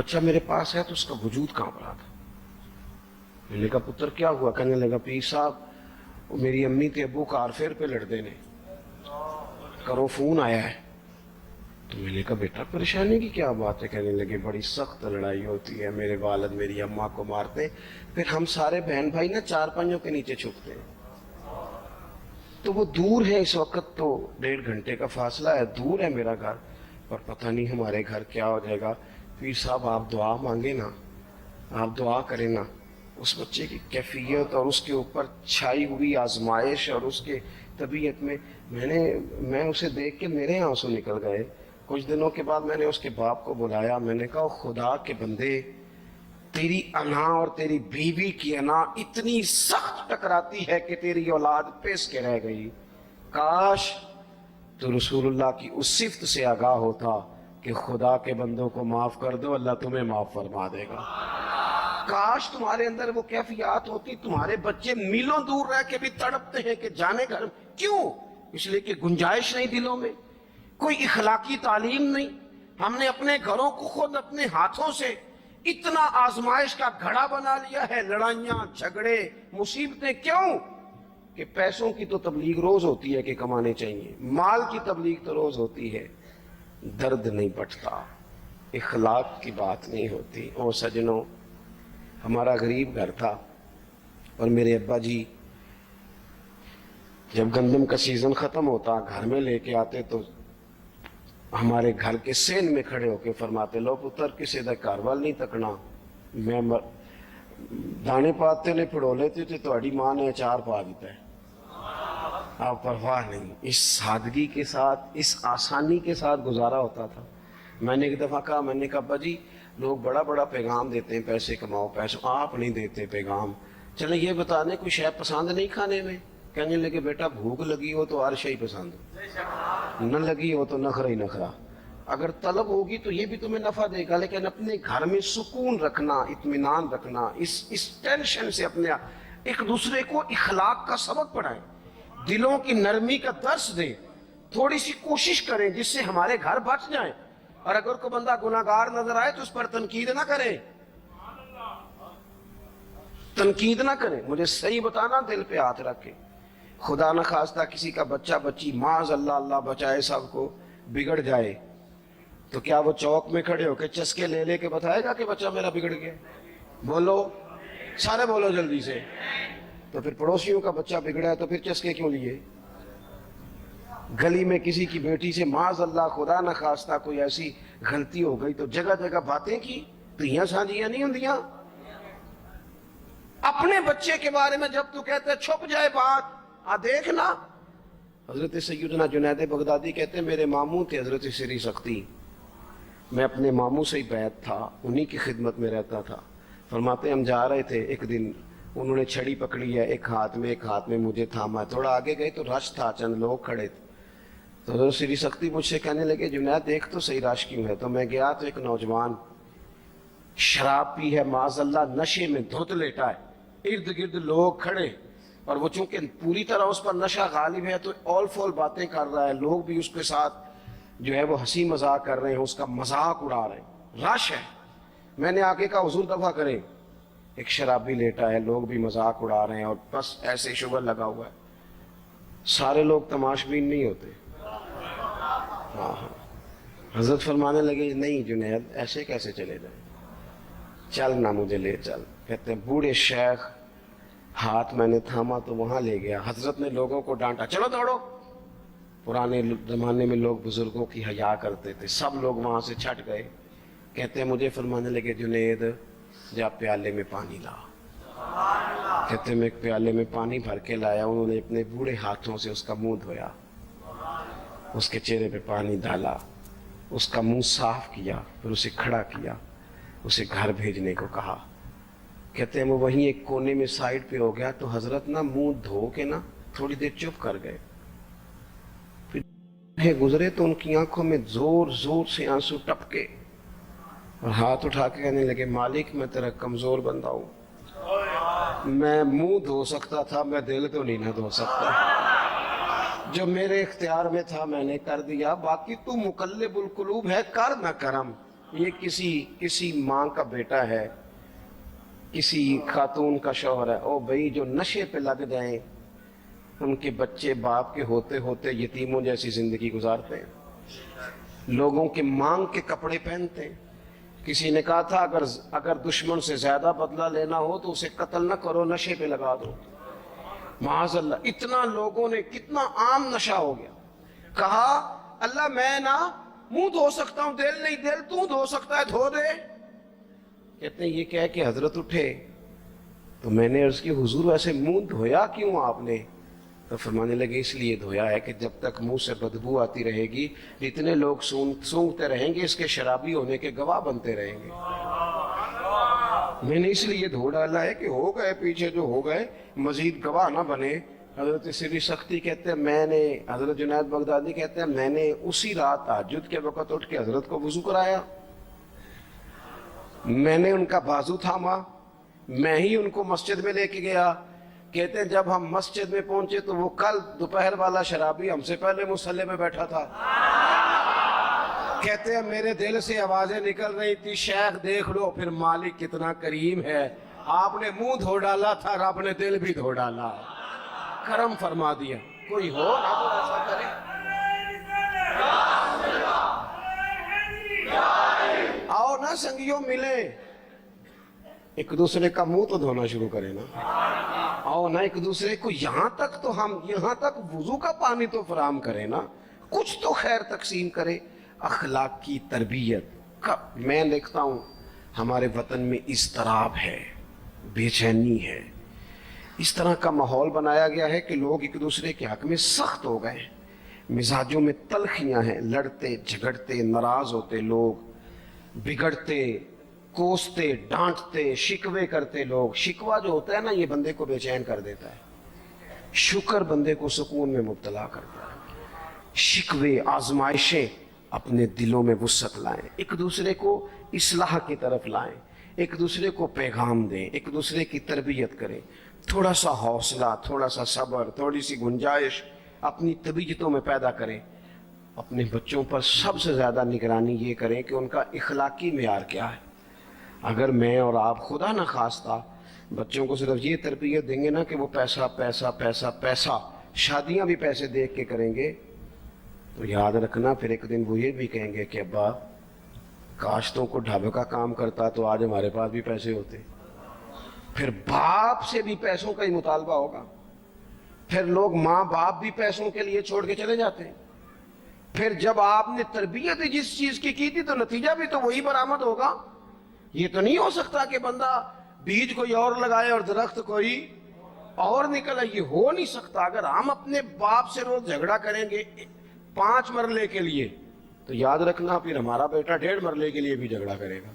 بچہ میرے پاس ہے تو اس کا وجود کانپ رہا تھا. میں نے کہا پتر کیا ہوا؟ کہنے لگا پیر صاحب میری امی تے ابو کار فیر پہ لڑتے نے، کرو فون آیا ہے. تو میں نے کہا بیٹا پریشانی کی کیا بات ہے؟ کہنے لگے بڑی سخت لڑائی ہوتی ہے، میرے والد میری اماں کو مارتے، پھر ہم سارے بہن بھائی نا چارپائیوں کے نیچے چھپتے ہیں. تو وہ دور ہے، اس وقت تو 1.5 گھنٹے کا فاصلہ ہے، دور ہے میرا گھر، پر پتہ نہیں ہمارے گھر کیا ہو جائے گا. پیر صاحب آپ دعا مانگے نا، آپ دعا کریں نا. اس بچے کی کیفیت اور اس کے اوپر چھائی ہوئی آزمائش اور اس کے طبیعت میں اسے دیکھ کے میرے آنسو نکل گئے. کچھ دنوں کے بعد میں نے اس کے باپ کو بلایا، میں نے کہا خدا کے بندے، تیری انا اور تیری بیوی کی انا اتنی سخت ٹکراتی ہے کہ تیری اولاد پیس کے رہ گئی. کاش تو رسول اللہ کی اس صفت سے آگاہ ہوتا کہ خدا کے بندوں کو معاف کر دو، اللہ تمہیں معاف فرما دے گا. کاش تمہارے اندر وہ کیفیات ہوتی. تمہارے بچے میلوں دور رہ کے بھی تڑپتے ہیں کہ جانے گھر. کیوں؟ اس لیے کہ گنجائش نہیں دلوں میں، کوئی اخلاقی تعلیم نہیں. ہم نے اپنے گھروں کو خود اپنے ہاتھوں سے اتنا آزمائش کا گھڑا بنا لیا ہے. لڑائیاں، جھگڑے، مصیبتیں. کیوں؟ کہ پیسوں کی تو تبلیغ روز ہوتی ہے کہ کمانے چاہیے، مال کی تبلیغ تو روز ہوتی ہے، درد نہیں بٹتا، اخلاق کی بات نہیں ہوتی. او سجنوں، ہمارا غریب گھر تھا اور میرے ابا جی جب گندم کا سیزن ختم ہوتا گھر میں لے کے آتے تو ہمارے گھر کے سین میں کھڑے ہو کے فرماتے، لو پتر کسی دا کاروال نہیں تکنا، میں دانے پاتے نے پڑو لیتے تھے تو اڑی ماں نے اچار پا دیتا ہے، آپ پرواہ نہیں. اس سادگی کے ساتھ، اس آسانی کے ساتھ گزارا ہوتا تھا. میں نے ایک دفعہ کہا، میں نے کہا ابا جی لوگ بڑا بڑا پیغام دیتے ہیں پیسے کماؤ پیسے، آپ نہیں دیتے پیغام. چلیں یہ بتا دیں کوئی شے پسند نہیں کھانے میں؟ کہنے لگے بیٹا بھوک لگی ہو تو ہر شے پسند ہو، نہ لگی ہو تو نخرا ہی نخرا. اگر طلب ہوگی تو یہ بھی تمہیں نفع دے گا، لیکن اپنے گھر میں سکون رکھنا، اطمینان رکھنا، اس ٹینشن سے اپنے ایک دوسرے کو اخلاق کا سبق پڑھائیں، دلوں کی نرمی کا درس دیں، تھوڑی سی کوشش کریں جس سے ہمارے گھر بچ جائیں. اور اگر کوئی بندہ گناہگار نظر آئے تو اس پر تنقید نہ کریں، تنقید نہ کریں. مجھے صحیح بتانا، دل پہ ہاتھ رکھ کے. خدا نہ خواستہ کسی کا بچہ بچی معاذ اللہ، اللہ بچائے سب کو، بگڑ جائے تو کیا وہ چوک میں کھڑے ہو کے چسکے لے لے کے بتائے گا کہ بچہ میرا بگڑ گیا؟ بولو سارے، بولو جلدی سے. تو پھر پڑوسیوں کا بچہ بگڑا ہے تو پھر چسکے کیوں لیے؟ گلی میں کسی کی بیٹی سے معاذ اللہ خدا نہ خواستہ کوئی ایسی غلطی ہو گئی تو جگہ جگہ باتیں کی، تیاں سانجیاں نہیں ہوندیاں. اپنے بچے کے بارے میں جب تو کہتے چھپ جائے بات، دیکھنا. حضرت سیدنا جنید بغدادی کہتے ہیں میرے ماموں تھے حضرت سری سختی، میں اپنے ماموں سے ہی بیعت تھا، انہی کی خدمت میں رہتا تھا. فرماتے ہم جا رہے تھے، ایک دن انہوں نے چھڑی پکڑی ہے، ایک ہاتھ میں مجھے تھاما. تھوڑا آگے گئے تو رش تھا، چند لوگ کھڑے تھے. تو حضرت سری سختی مجھ سے کہنے لگے جنید دیکھ تو صحیح رش کیوں ہے. تو میں گیا تو ایک نوجوان شراب پی ہے، معاذ اللہ نشے میں دھت لیٹا ہے، ارد گرد لوگ کھڑے، اور وہ چونکہ پوری طرح اس پر نشہ غالب ہے تو اول فول باتیں کر رہا ہے، لوگ بھی اس کے ساتھ جو ہے وہ ہنسی مذاق کر رہے ہیں، اس کا مذاق اڑا رہے ہیں، رش ہے. میں نے آگے کہا حضور دفع کریں، ایک شرابی لیٹا ہے، لوگ بھی مذاق اڑا رہے ہیں اور بس ایسے شغل لگا ہوا ہے. سارے لوگ تماشبین نہیں ہوتے. حضرت فرمانے لگے نہیں جنید ایسے کیسے چلے جائیں، چل نہ مجھے لے چل. کہتے ہیں بوڑھے شیخ، ہاتھ میں نے تھاما تو وہاں لے گیا. حضرت نے لوگوں کو ڈانٹا، چلو دوڑو. پرانے زمانے میں لوگ بزرگوں کی حیا کرتے تھے، سب لوگ وہاں سے چھٹ گئے. کہتے ہیں مجھے فرمانے لگے جنید جا پیالے میں پانی لا. کہتے ہیں میں ایک پیالے میں پانی بھر کے لایا. انہوں نے اپنے بوڑھے ہاتھوں سے اس کا منہ دھویا، اس کے چہرے پہ پانی ڈالا، اس کا منہ صاف کیا، پھر اسے کھڑا کیا، اسے گھر بھیجنے کو کہا. کہتے ہیں وہ وہیں ایک کونے میں سائڈ پہ ہو گیا تو حضرت نا منہ دھو کے نا تھوڑی دیر چپ کر گئے. پھر گزرے تو ان کی آنکھوں میں زور زور سے آنسو ٹپکے اور ہاتھ اٹھا کے کہنے لگے مالک میں تیرا کمزور بندہ ہوں، میں منہ دھو سکتا تھا، میں دل تو نہیں نہ دھو سکتا. جو میرے اختیار میں تھا میں نے کر دیا، باقی تو مقلب القلوب ہے، کر نہ کرم. یہ کسی ماں کا بیٹا ہے، کسی خاتون کا شوہر ہے، او بھائی جو نشے پہ لگ جائیں ان کے بچے باپ کے ہوتے ہوتے یتیموں جیسی زندگی گزارتے ہیں، لوگوں کے مانگ کے کپڑے پہنتے ہیں۔ کسی نے کہا تھا اگر دشمن سے زیادہ بدلہ لینا ہو تو اسے قتل نہ کرو، نشے پہ لگا دو۔ معاذ اللہ، اتنا لوگوں نے، کتنا عام نشہ ہو گیا۔ کہا اللہ میں نا منہ دھو سکتا ہوں، دل نہیں، دل تو دھو سکتا ہے، دھو دے۔ کہتے ہیں یہ کہہ کہ حضرت اٹھے تو میں نے عرض کی حضور ویسے منہ دھویا کیوں آپ نے؟ تو فرمانے لگے اس لیے دھویا ہے کہ جب تک منہ سے بدبو آتی رہے گی اتنے لوگ سونگتے رہیں گے، اس کے شرابی ہونے کے گواہ بنتے رہیں گے۔ میں نے اس لیے دھو ڈالا ہے کہ ہو گئے پیچھے جو ہو گئے، مزید گواہ نہ بنے۔ حضرت سری سختی کہتے ہیں حضرت جنید بغدادی کہتے ہیں میں نے اسی رات تہجد کے وقت اٹھ کے حضرت کو وضو کرایا، میں نے ان کا بازو تھاما، میں ہی ان کو مسجد میں لے کے گیا۔ کہتے ہیں جب ہم مسجد میں پہنچے تو وہ کل دوپہر والا شرابی ہم سے پہلے مصلی میں بیٹھا تھا۔ کہتے ہیں میرے دل سے آوازیں نکل رہی تھی شیخ دیکھ لو پھر مالک کتنا کریم ہے، آپ نے منہ دھو ڈالا تھا، رب نے دل بھی دھو ڈالا، کرم فرما دیا۔ کوئی ہو نہ تو ایسا کرے۔ آؤ نا سنگیوں ملے، ایک دوسرے کا منہ تو دھونا شروع کرے نا۔ آؤ نا ایک دوسرے کو یہاں تک وضو کا پانی تو فراہم کرے نا، کچھ تو خیر تقسیم کرے۔ اخلاق کی تربیت میں دیکھتا ہوں ہمارے وطن میں اضطراب ہے، بے چینی ہے، اس طرح کا ماحول بنایا گیا ہے کہ لوگ ایک دوسرے کے حق میں سخت ہو گئے ہیں، مزاجوں میں تلخیاں ہیں، لڑتے جھگڑتے ناراض ہوتے لوگ، بگڑتے کوستے ڈانٹتے شکوے کرتے لوگ۔ شکوہ جو ہوتا ہے نا یہ بندے کو بے چین کر دیتا ہے، شکر بندے کو سکون میں مبتلا کرتا ہے۔ شکوے آزمائشیں اپنے دلوں میں وسعت لائیں، ایک دوسرے کو اصلاح کی طرف لائیں، ایک دوسرے کو پیغام دیں، ایک دوسرے کی تربیت کریں۔ تھوڑا سا حوصلہ، تھوڑا سا صبر، تھوڑی سی گنجائش اپنی طبیعتوں میں پیدا کریں۔ اپنے بچوں پر سب سے زیادہ نگرانی یہ کریں کہ ان کا اخلاقی معیار کیا ہے۔ اگر میں اور آپ خدا نہ خواستہ بچوں کو صرف یہ تربیت دیں گے نا کہ وہ پیسہ پیسہ پیسہ پیسہ، شادیاں بھی پیسے دیکھ کے کریں گے، تو یاد رکھنا پھر ایک دن وہ یہ بھی کہیں گے کہ ابا کاش تو کو ڈھابے کا کام کرتا تو آج ہمارے پاس بھی پیسے ہوتے۔ پھر باپ سے بھی پیسوں کا ہی مطالبہ ہوگا، پھر لوگ ماں باپ بھی پیسوں کے لیے چھوڑ کے چلے جاتے ہیں۔ پھر جب آپ نے تربیت جس چیز کی تھی تو نتیجہ بھی تو وہی برآمد ہوگا۔ یہ تو نہیں ہو سکتا کہ بندہ بیج کوئی اور لگائے اور درخت کوئی اور نکلے، یہ ہو نہیں سکتا۔ اگر ہم اپنے باپ سے روز جھگڑا کریں گے 5 مرلے کے لیے تو یاد رکھنا پھر ہمارا بیٹا 1.5 مرلے کے لیے بھی جھگڑا کرے گا۔